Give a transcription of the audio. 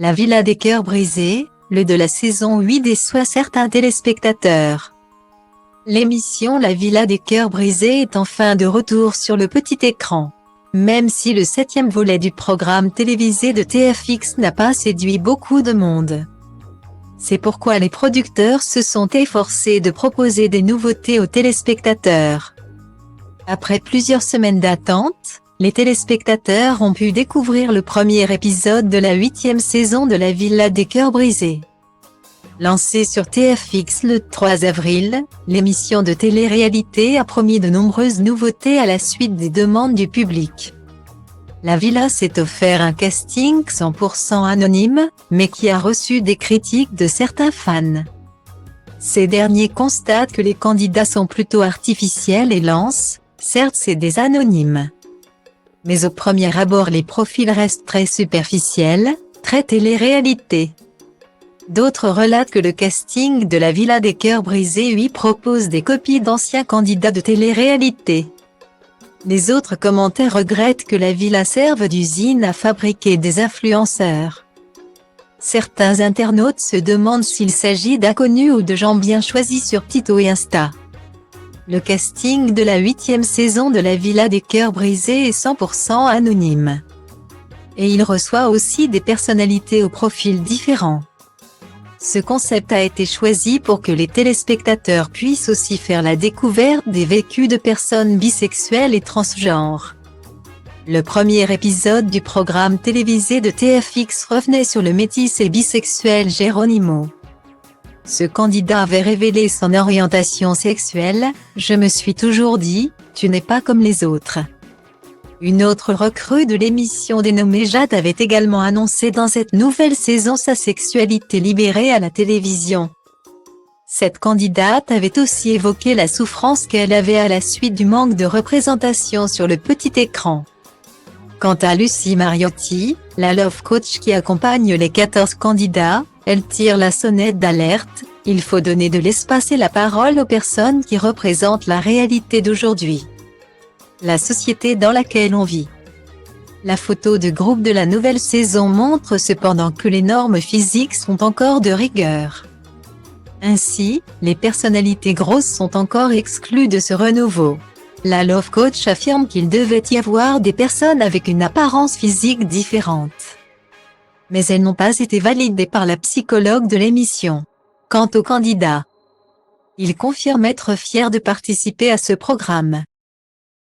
La Villa des cœurs brisés, le de la saison 8 déçoit certains téléspectateurs. L'émission La Villa des cœurs brisés est enfin de retour sur le petit écran. Même si le 7e volet du programme télévisé de TFX n'a pas séduit beaucoup de monde. C'est pourquoi les producteurs se sont efforcés de proposer des nouveautés aux téléspectateurs. Après plusieurs semaines d'attente, les téléspectateurs ont pu découvrir le premier épisode de la 8e saison de La Villa des cœurs brisés. Lancée sur TFX le 3 avril, l'émission de télé-réalité a promis de nombreuses nouveautés à la suite des demandes du public. La Villa s'est offert un casting 100% anonyme, mais qui a reçu des critiques de certains fans. Ces derniers constatent que les candidats sont plutôt artificiels et lancent, certes c'est des anonymes. Mais au premier abord les profils restent très superficiels, très télé-réalité. D'autres relatent que le casting de La Villa des cœurs brisés lui propose des copies d'anciens candidats de télé-réalité. Les autres commentaires regrettent que la Villa serve d'usine à fabriquer des influenceurs. Certains internautes se demandent s'il s'agit d'inconnus ou de gens bien choisis sur Tito et Insta. Le casting de la 8e saison de La Villa des cœurs brisés est 100% anonyme. Et il reçoit aussi des personnalités aux profils différents. Ce concept a été choisi pour que les téléspectateurs puissent aussi faire la découverte des vécus de personnes bisexuelles et transgenres. Le premier épisode du programme télévisé de TFX revenait sur le métis et bisexuel Geronimo. Ce candidat avait révélé son orientation sexuelle « Je me suis toujours dit, tu n'es pas comme les autres ». Une autre recrue de l'émission dénommée Jade avait également annoncé dans cette nouvelle saison sa sexualité libérée à la télévision. Cette candidate avait aussi évoqué la souffrance qu'elle avait à la suite du manque de représentation sur le petit écran. Quant à Lucie Mariotti, la love coach qui accompagne les 14 candidats, elle tire la sonnette d'alerte, il faut donner de l'espace et la parole aux personnes qui représentent la réalité d'aujourd'hui. La société dans laquelle on vit. La photo de groupe de la nouvelle saison montre cependant que les normes physiques sont encore de rigueur. Ainsi, les personnalités grosses sont encore exclues de ce renouveau. La Love Coach affirme qu'il devait y avoir des personnes avec une apparence physique différente. Mais elles n'ont pas été validées par la psychologue de l'émission. Quant aux candidats, ils confirment être fiers de participer à ce programme.